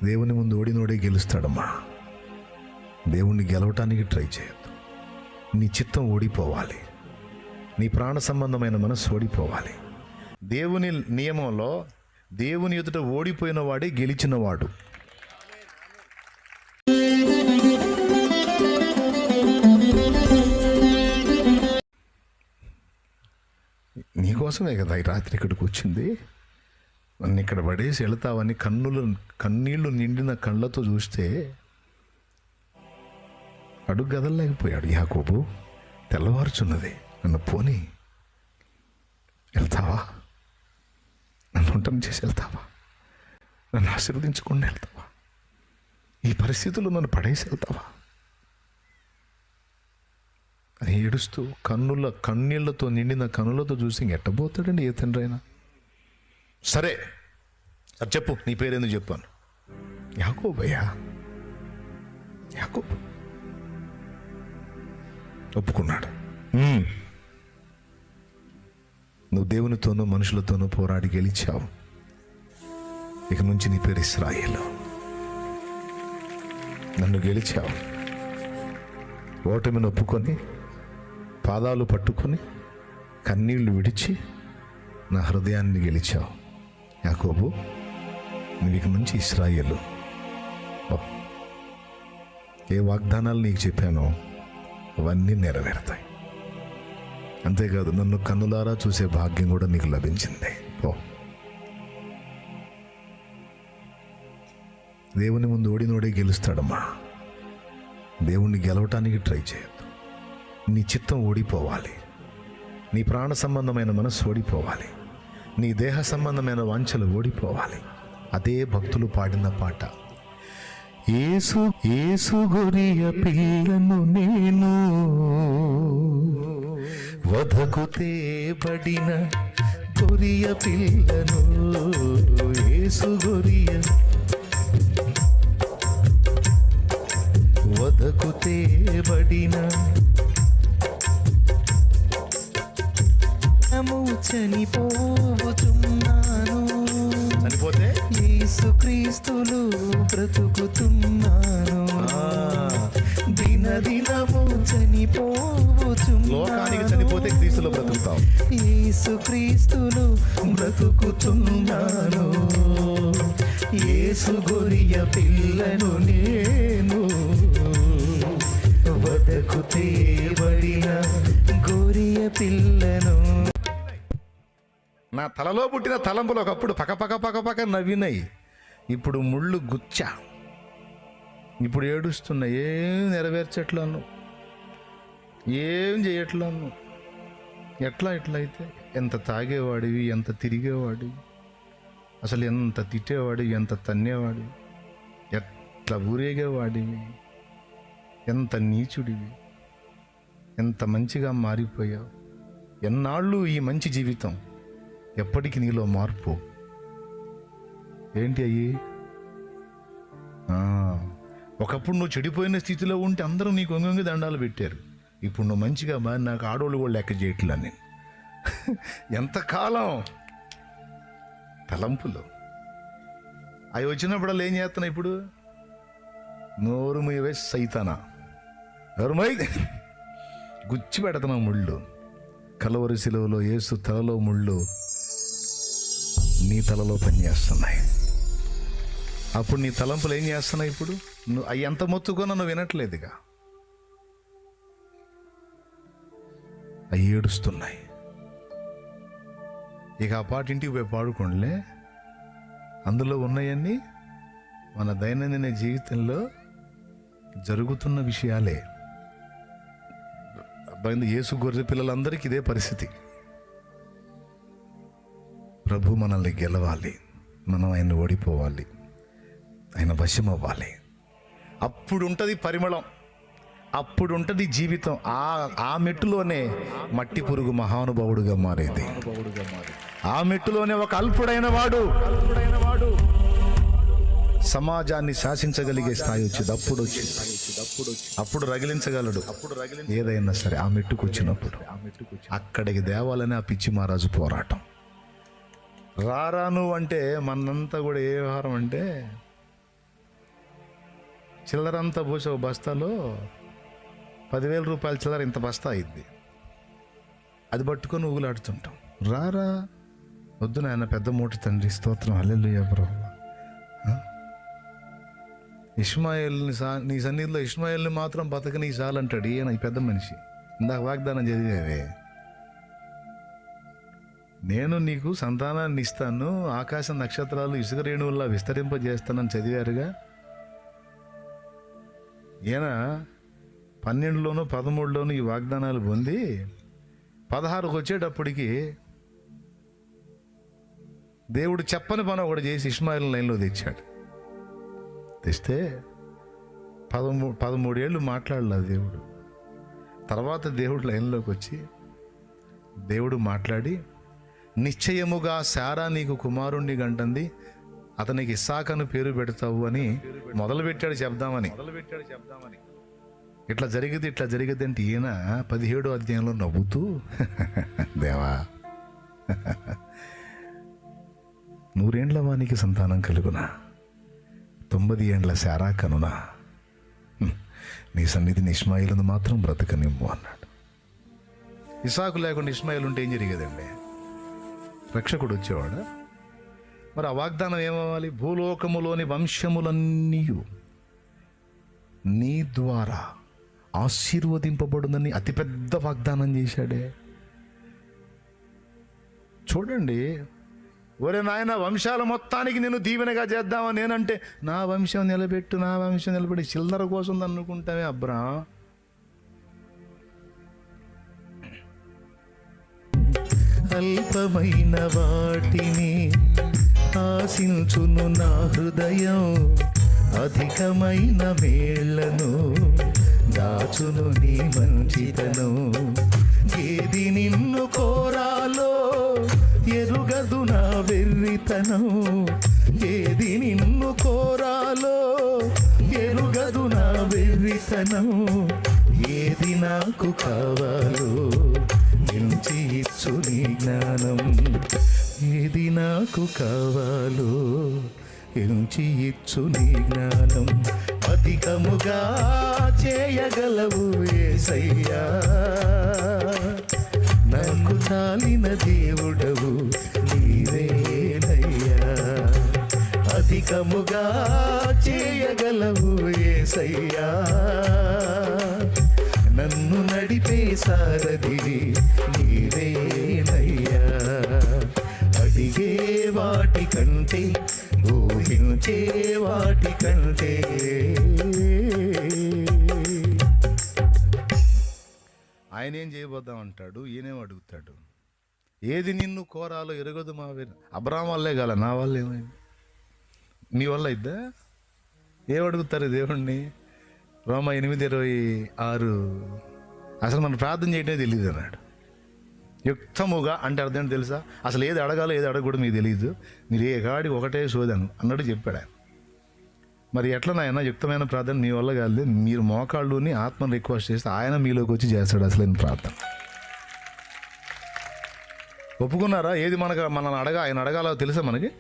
దేవుని ముందు ఓడినోడే గెలుస్తాడమ్మా. దేవుణ్ణి గెలవటానికి ట్రై చేయొద్దు. నీ చిత్తం ఓడిపోవాలి, నీ ప్రాణ సంబంధమైన మనసు ఓడిపోవాలి. దేవుని నియమంలో దేవుని ఎదుట ఓడిపోయిన వాడే గెలిచినవాడు. నీకోసమే కదా ఈ రాత్రి ఇక్కడికి వచ్చింది. నన్ను ఇక్కడ పడేసి వెళతావని కన్నీళ్లు నిండిన కళ్ళతో చూస్తే అడుగు గదలలేకపోయాడు యాకోబు. తెల్లవారుచున్నది, నన్ను పోనీ వెళ్తావా? నన్ను ఒంటరి చేసి వెళ్తావా? నన్ను ఆశీర్వదించకుండా వెళ్తావా? ఈ పరిస్థితుల్లో నన్ను పడేసి వెళ్తావా అని ఏడుస్తూ కన్నీళ్లతో నిండిన కన్నులతో చూసి ఎట్టబోతాడండి ఏ తండ్రి అయినా. సరే అది చెప్పు, నీ పేరేందుకు చెప్పాను? యాకోబయ్యా. యాకోబు ఒప్పుకున్నాడు. నువ్వు దేవునితోనూ మనుషులతోనూ పోరాడి గెలిచావు. ఇక నుంచి నీ పేరు ఇశ్రాయేలు. నన్ను గెలిచావు. ఓటమిని ఒప్పుకొని పాదాలు పట్టుకొని కన్నీళ్లు విడిచి నా హృదయాన్ని గెలిచావు. యాకోబు, నువ్వు ఇక నుంచి ఇశ్రాయేలు. ఏ వాగ్దానాలు నీకు చెప్పానో అవన్నీ నెరవేరుతాయి. అంతేకాదు నన్ను కన్నులారా చూసే భాగ్యం కూడా నీకు లభించింది. దేవుని ముందు ఓడినోడే గెలుస్తాడమ్మా. దేవుణ్ణి గెలవటానికి ట్రై చేయొద్దు. నీ చిత్తం ఓడిపోవాలి, నీ ప్రాణ సంబంధమైన మనసు ఓడిపోవాలి, నీ దేహ సంబంధమైన వాంఛలు ఓడిపోవాలి. అదే భక్తులు పాడిన పాట. యేసు యేసు గొరియ పిల్లను నేను, వధకు తేబడిన గొరియ పిల్లను. యేసు గొరియ వధకు తేబడిన చనిపోతున్నాను. చనిపోతే యేసుక్రీస్తులు బ్రతుకుతున్నాను. దినదినము చనిపోతున్నాను. లోకానికి చనిపోతే క్రీస్తులో బ్రతుకుతాం. యేసుక్రీస్తులు బ్రతుకుతున్నాను. యేసు గొరియ పిల్లను నేను, వదకు తేబడిన గొరియ పిల్లను. నా తలలో పుట్టిన తలంపులు ఒకప్పుడు పక్క నవ్వినాయి. ఇప్పుడు ముళ్ళు గుచ్చ. ఇప్పుడు ఏడుస్తున్నాయి. ఏం నెరవేర్చట్లను, ఏం చేయట్లను. ఎట్లా అయితే? ఎంత తాగేవాడివి, ఎంత తిరిగేవాడివి, అసలు ఎంత తిట్టేవాడివి, ఎంత తన్నేవాడివి, ఎట్లా ఊరేగేవాడివి, ఎంత నీచుడివి, ఎంత మంచిగా మారిపోయావు. ఎన్నాళ్ళు ఈ మంచి జీవితం, ఎప్పటికి నీలో మార్పు ఏంటి అయ్యి? ఒకప్పుడు నువ్వు చెడిపోయిన స్థితిలో ఉంటే అందరూ నీకు ఒంగొంగి దండాలు పెట్టారు. ఇప్పుడు నువ్వు మంచిగా మారి నాకు ఆడోళ్ళు కూడా లెక్క చేయట్లా. నేను ఎంతకాలం తలంపులు అవి వచ్చినప్పుడల్లా ఏం చేస్తున్నా? ఇప్పుడు నోరు మీవే సైతానా, ఎవరు మై గుచ్చి పెడుతున్నా ముళ్ళు. కలవరి శిలువలో యేసు తలలో ముళ్ళు నీ తలలో పనిచేస్తున్నాయి. అప్పుడు నీ తలంపులు ఏం చేస్తున్నాయి? ఇప్పుడు నువ్వు అవి ఎంత మొత్తుకున్నా నువ్వు వినట్లేదుగా. అవి ఏడుస్తున్నాయి. ఇక ఆ పాట ఇంటికి పోయి పాడుకోండిలే. అందులో ఉన్నాయన్నీ మన దైనందిన జీవితంలో జరుగుతున్న విషయాలే. యేసు గొర్రె పిల్లలందరికీ ఇదే పరిస్థితి. ప్రభు మనల్ని గెలవాలి, మనం ఆయన ఓడిపోవాలి, ఆయన వశం అవ్వాలి. అప్పుడు ఉంటుంది పరిమళం, అప్పుడు ఉంటుంది జీవితం. ఆ మెట్టులోనే మట్టి పురుగు మహానుభావుడుగా మారేది. ఆ మెట్టులోనే ఒక అల్పుడైన వాడు సమాజాన్ని శాసించగలిగే స్థాయి వచ్చింది. అప్పుడు రగిలించగలడు ఏదైనా సరే. ఆ మెట్టుకు వచ్చినప్పుడు అక్కడికి దేవాలని ఆ పిచ్చి మహారాజు పోరాటం. రారాను అంటే మనంతా కూడా ఏ వ్యవహారం అంటే చిల్లరంతా పోసి ఒక బస్తాలో 10,000 రూపాయల చిల్లర ఇంత బస్తా అయింది. అది పట్టుకొని ఊగులాడుతుంటాం. రారా, వద్దు నాయన, పెద్ద మూట తండ్రి, స్తోత్రం, హల్లెలూయా ప్రభువా. ఇష్మాయేల్ని నీ సన్నిధిలో ఇష్మాయేల్ని మాత్రం బతకని చాలంటాడు ఈయన, ఈ పెద్ద మనిషి. ఇందాక వాగ్దానం చదివేవే, నేను నీకు సంతానాన్ని ఇస్తాను, ఆకాశ నక్షత్రాలు ఇసుక రేణువుల్లా విస్తరింపజేస్తానని చదివారుగా. ఈయన 12లోనూ 13లోనూ ఈ వాగ్దానాలు పొంది 16కు వచ్చేటప్పటికి దేవుడు చెప్పని పని ఒకటి చేసి ఇష్మాయిల్ లైన్లో తెచ్చాడు. తెస్తే 13 ఏళ్ళు మాట్లాడలేదు దేవుడు. తర్వాత దేవుడు లైన్లోకి వచ్చి దేవుడు మాట్లాడి, నిశ్చయముగా శారా నీకు కుమారుణ్ణి గంటంది, అతనికి ఇస్సాకను పేరు పెడతావు అని మొదలుపెట్టాడు చెప్దామని. ఇట్లా జరిగింది అంటే ఈయన 17వ అధ్యాయంలో నవ్వుతూ, దేవా 100 ఏండ్ల వానికి సంతానం కలుగునా, 90 ఏండ్ల శారా కనునా, నీ సన్నిధిని ఇష్మాయిలును మాత్రం బ్రతకనిమ్ము అన్నాడు. ఇస్సాకు లేకుండా ఇష్మాయిల్ ఉంటే ఏం జరిగేదండి? రక్షకుడు వచ్చేవాడు. మరి ఆ వాగ్దానం ఏమవ్వాలి? భూలోకములోని వంశములన్నీ నీ ద్వారా ఆశీర్వదింపబడునని అతిపెద్ద వాగ్దానం చేశాడే. చూడండి, ఒరే నాయన, వంశాల మొత్తానికి నేను దీవెనగా చేద్దామని నేనంటే, నా వంశం నిలబెట్టి చిల్లర కోసం అనుకుంటామే అబ్రా. అల్పమైన వాటిని ఆశించును నా హృదయం, అధికమైన మేళ్లను దాచును నీ మంచితను. ఏది నిన్ను కోరాలో ఎరుగదు నా వెర్రితనం, ఏది నిన్ను కోరాలో ఎరుగదు నా వెర్రితనం. ఏది నాకు కావాలో ఎంచి ఇచ్చు నీ జ్ఞానం, ఏది నాకు కావాలో ఎంచి ఇచ్చు నీ జ్ఞానం. అధికముగా చేయగలవు యేసయ్యా, నాకు చాలిన దేవుడవు నీవేనయ్యా. అధికముగా చేయగలవు యేసయ్యా, నన్ను నడిపే సారథివి నీవేనయ్యా. అడిగే వాటి కంటే ఊహించే వాటి కంటే ఆయన ఏం చేయబోద్దామంటాడు, ఈయనేం అడుగుతాడు. ఏది నిన్ను కోరాలో ఎరగదు మా వీరు. అబ్రాహాం వల్లే కాల, నా వల్ల ఏమైంది? మీ వల్ల ఇద్దా? ఏం అడుగుతారు దేవుణ్ణి? రోమా 8:26 అసలు మనం ప్రార్థన చేయటమే తెలియదు అన్నాడు. యుక్తముగా అంటే అర్థం తెలుసా? అసలు ఏది అడగాలో ఏది అడగకూడదు మీకు తెలియదు, మీరు ఏ కాడికి ఒకటే సోదాను అన్నట్టు చెప్పాడు ఆయన. మరి ఎట్లా నాయన యుక్తమైన ప్రార్థన మీ వల్ల కాదు, మీరు మోకాళ్ళుని ఆత్మను రిక్వెస్ట్ చేస్తే ఆయన మీలోకి వచ్చి చేస్తాడు అసలైన ప్రార్థన. ఒప్పుకున్నారా? ఏది మనల్ని ఆయన అడగాలో తెలుసా మనకి?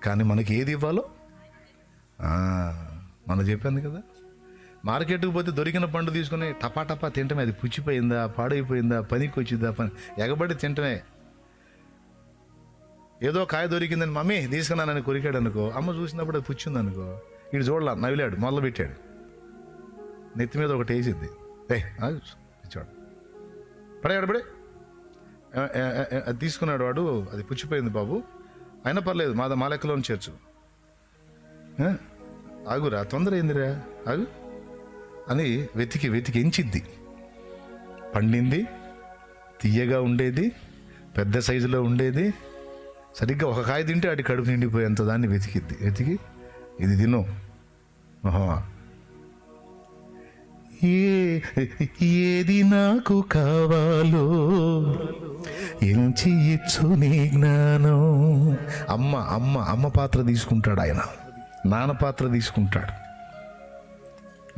కానీ మనకి ఏది ఇవ్వాలో మనం చెప్పాను కదా. మార్కెట్కి పోతే దొరికిన పండు తీసుకుని టపా తింటమే, అది పుచ్చిపోయిందా, పాడైపోయిందా, పనికి వచ్చిందా, ఎగబడి తింటమే. ఏదో కాయ దొరికిందని మమ్మీ తీసుకున్నానని కొరికాడు అనుకో, అమ్మ చూసినప్పుడు అది పుచ్చింది అనుకో, వీడు చూడలా, నవ్విలాడు, మొదలు పెట్టాడు, నెత్తి మీద ఒకటి వేసిద్ది, ఇచ్చాడు, పడే అది తీసుకున్నాడు వాడు, అది పుచ్చిపోయింది బాబు, అయినా పర్లేదు మా లెక్కలోని చేర్చు, ఆగురా, తొందర ఏందిరా, ఆగు అని వెతికి ఎంచిద్ది. పండింది, తీయగా ఉండేది, పెద్ద సైజులో ఉండేది, సరిగ్గా ఒక కాయ తింటే అటు కడుపు నిండిపోయేంత దాన్ని వెతికి ఇది తిను, ఏది నాకు కావాలో ఎంచి ఇచ్చు నీ జ్ఞానం. అమ్మ పాత్ర తీసుకుంటాడు ఆయన, నాన్న పాత్ర తీసుకుంటాడు.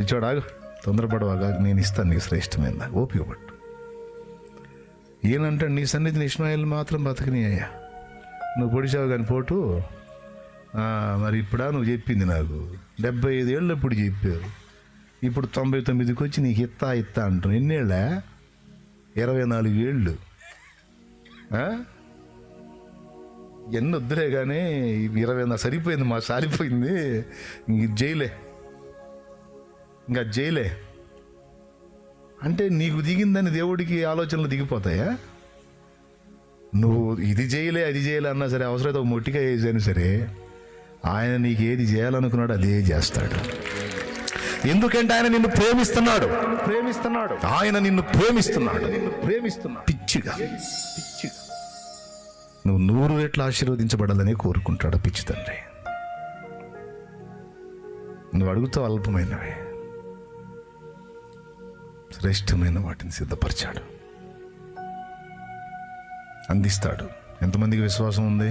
ఇచ్చాడు, ఆగు, తొందరపడవాగా, నేను ఇస్తాను నీకు శ్రేష్టమైన, ఓపిక పట్టు. ఈయనంటాడు, నీ సన్నిధిని ఇష్మాయిల్ మాత్రం బతకని అయ్యా, నువ్వు పొడిచావు కానీ పోటు, మరి ఇప్పుడా నువ్వు చెప్పింది నాకు 75 ఏళ్ళు ఇప్పుడు చెప్పావు, ఇప్పుడు 99కి వచ్చి నీకు ఇత్తా అంటాను. ఎన్నేళ్ళా? 24 ఏళ్ళు. ఎన్ని వద్దులే కానీ 24 సరిపోయింది, మా సారిపోయింది. ఇంక జైలే, ఇంకా జైలే అంటే నీకు దిగిందని దేవుడికి ఆలోచనలు దిగిపోతాయా? నువ్వు ఇది చేయలే అది చేయలే అన్నా సరే, అవసరమైతే ఒక మొట్టిగా వేసాను సరే, ఆయన నీకు ఏది చేయాలనుకున్నాడు అదే చేస్తాడు. ఎందుకంటే ఆయన నిన్ను ప్రేమిస్తున్నాడు. ఆయన నిన్ను ప్రేమిస్తున్నాడు. పిచ్చిగా నువ్వు 100 రెట్లు ఆశీర్వదించబడాలని కోరుకుంటాడు పిచ్చి తండ్రి. నువ్వు అడుగుతావు అల్పమైనవే, శ్రేష్టమైన వాటిని సిద్ధపరిచాడు, అందిస్తాడు. ఎంతమందికి విశ్వాసం ఉంది?